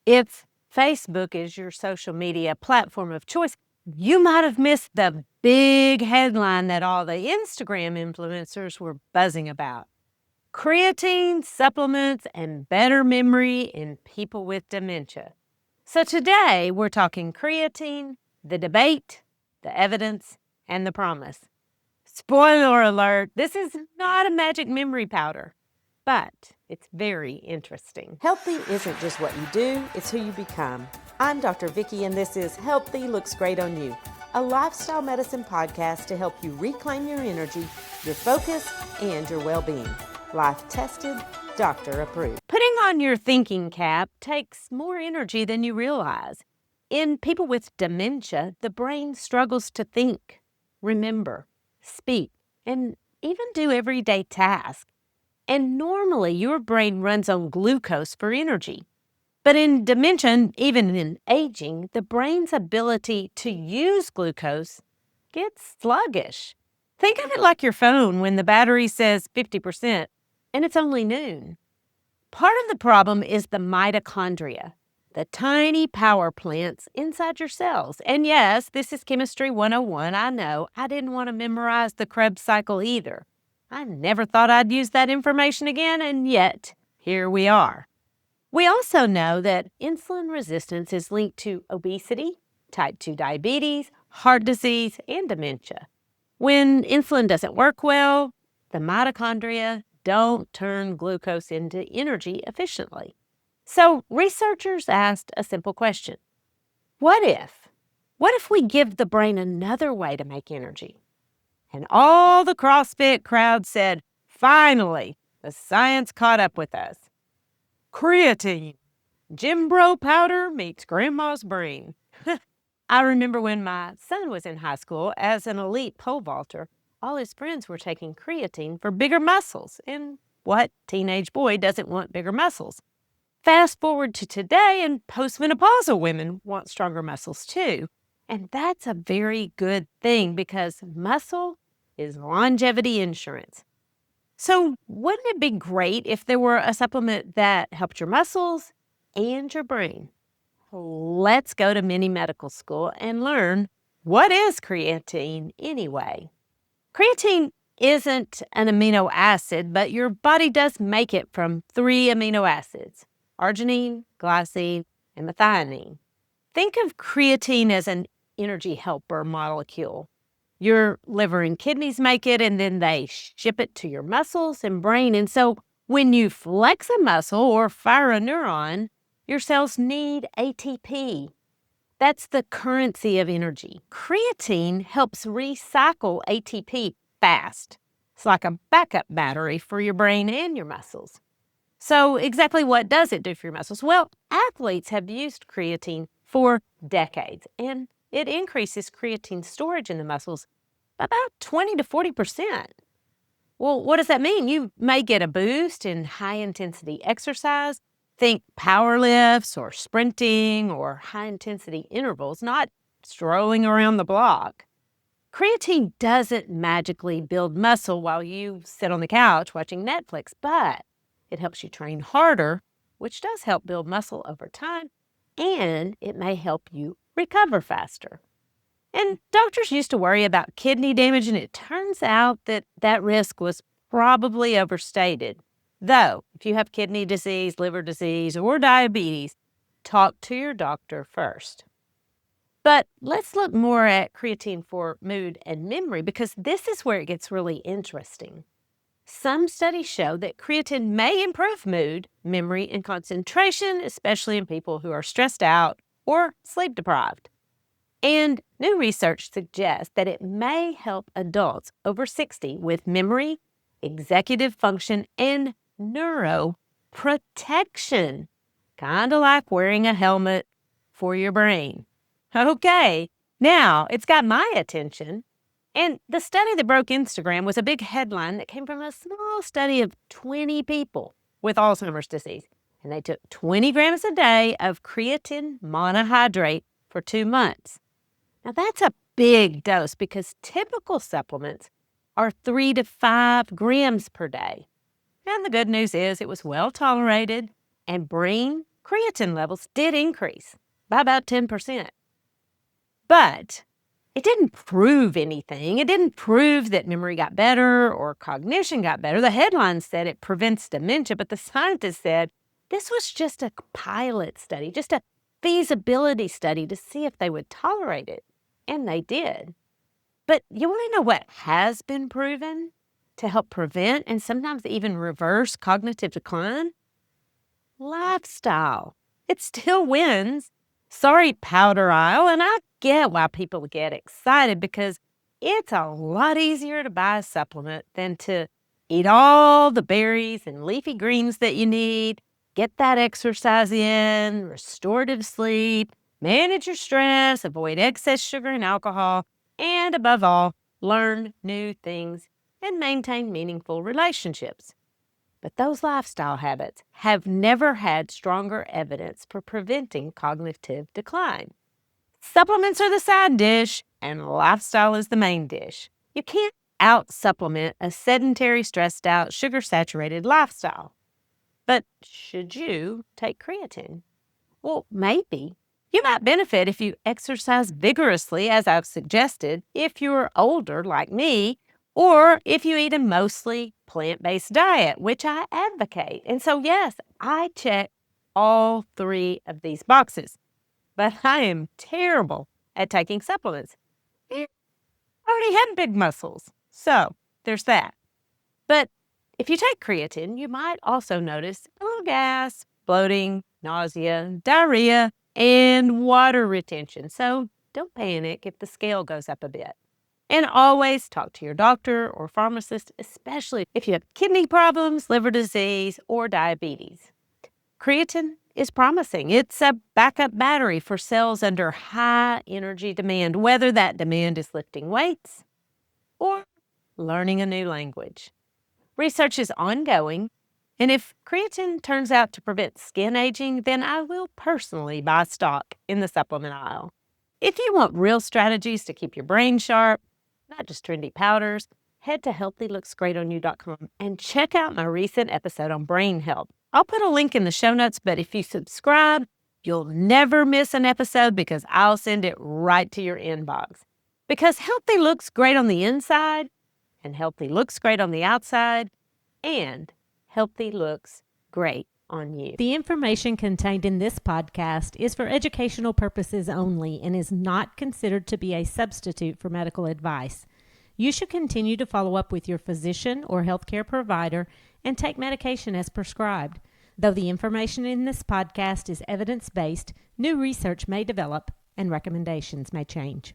If Facebook is your social media platform of choice, you might have missed the big headline that all the Instagram influencers were buzzing about. Creatine, supplements, and better memory in people with dementia. So today we're talking creatine, the debate, the evidence, and the promise. Spoiler alert, this is not a magic memory powder, but it's very interesting. Healthy isn't just what you do, it's who you become. I'm Dr. Vicki, and this is Healthy Looks Great on You, a lifestyle medicine podcast to help you reclaim your energy, your focus, and your well-being. Life tested, doctor approved. Putting on your thinking cap takes more energy than you realize. In people with dementia, the brain struggles to think, remember, speak, and even do everyday tasks. And normally your brain runs on glucose for energy. But in dementia, even in aging, the brain's ability to use glucose gets sluggish. Think of it like your phone when the battery says 50% and it's only noon. Part of the problem is the mitochondria, the tiny power plants inside your cells. And yes, this is Chemistry 101. I know. I didn't want to memorize the Krebs cycle either. I never thought I'd use that information again, and yet, here we are. We also know that insulin resistance is linked to obesity, type 2 diabetes, heart disease, and dementia. When insulin doesn't work well, the mitochondria don't turn glucose into energy efficiently. So researchers asked a simple question. What if we give the brain another way to make energy? And all the CrossFit crowd said, finally, the science caught up with us. Creatine. Gym bro powder meets grandma's brain. I remember when my son was in high school as an elite pole vaulter, all his friends were taking creatine for bigger muscles. And what teenage boy doesn't want bigger muscles? Fast forward to today, and postmenopausal women want stronger muscles too. And that's a very good thing because muscle is longevity insurance. So wouldn't it be great if there were a supplement that helped your muscles and your brain? Let's go to mini medical school and learn, what is creatine anyway? Creatine isn't an amino acid, but your body does make it from 3 amino acids: arginine, glycine, and methionine. Think of creatine as an energy helper molecule. Your liver and kidneys make it, and then they ship it to your muscles and brain. And so when you flex a muscle or fire a neuron, your cells need ATP. That's the currency of energy. Creatine helps recycle ATP fast. It's like a backup battery for your brain and your muscles. So exactly what does it do for your muscles? Well, athletes have used creatine for decades, and it increases creatine storage in the muscles by about 20 to 40%. Well, what does that mean? You may get a boost in high-intensity exercise. Think power lifts or sprinting or high-intensity intervals, not strolling around the block. Creatine doesn't magically build muscle while you sit on the couch watching Netflix, but it helps you train harder, which does help build muscle over time, and it may help you recover faster. And doctors used to worry about kidney damage, and it turns out that that risk was probably overstated. Though, if you have kidney disease, liver disease, or diabetes, talk to your doctor first. But let's look more at creatine for mood and memory, because this is where it gets really interesting. Some studies show that creatine may improve mood, memory, and concentration, especially in people who are stressed out or sleep deprived. And new research suggests that it may help adults over 60 with memory, executive function, and neuroprotection, kind of like wearing a helmet for your brain. Okay, now it's got my attention. And the study that broke Instagram was a big headline that came from a small study of 20 people with Alzheimer's disease. And they took 20 grams a day of creatine monohydrate for 2 months. Now that's a big dose because typical supplements are 3 to 5 grams per day. And the good news is it was well tolerated, and brain creatine levels did increase by about 10%. But it didn't prove anything. It didn't prove that memory got better or cognition got better. The headline said it prevents dementia, but the scientists said this was just a pilot study, just a feasibility study to see if they would tolerate it. And they did. But you want to know what has been proven to help prevent and sometimes even reverse cognitive decline? Lifestyle. It still wins. Sorry, powder aisle. And I get why people get excited because it's a lot easier to buy a supplement than to eat all the berries and leafy greens that you need, get that exercise in, restorative sleep, manage your stress, avoid excess sugar and alcohol, and above all, learn new things and maintain meaningful relationships. But those lifestyle habits have never had stronger evidence for preventing cognitive decline. Supplements are the side dish, and lifestyle is the main dish. You can't out-supplement a sedentary, stressed-out, sugar-saturated lifestyle. But should you take creatine? Well, maybe. You might benefit if you exercise vigorously, as I've suggested, if you're older like me, or if you eat a mostly plant-based diet, which I advocate. And so, yes, I check all 3 of these boxes. But I am terrible at taking supplements. I already had big muscles. So, there's that. But if you take creatine, you might also notice a little gas, bloating, nausea, diarrhea, and water retention. So don't panic if the scale goes up a bit. And always talk to your doctor or pharmacist, especially if you have kidney problems, liver disease, or diabetes. Creatine is promising. It's a backup battery for cells under high energy demand, whether that demand is lifting weights or learning a new language. Research is ongoing, and if creatine turns out to prevent skin aging, then I will personally buy stock in the supplement aisle. If you want real strategies to keep your brain sharp, not just trendy powders, head to healthylooksgreatonyou.com and check out my recent episode on brain health. I'll put a link in the show notes, but if you subscribe, you'll never miss an episode because I'll send it right to your inbox. Because healthy looks great on the inside, and healthy looks great on the outside, and healthy looks great on you. The information contained in this podcast is for educational purposes only and is not considered to be a substitute for medical advice. You should continue to follow up with your physician or healthcare provider and take medication as prescribed. Though the information in this podcast is evidence-based, new research may develop and recommendations may change.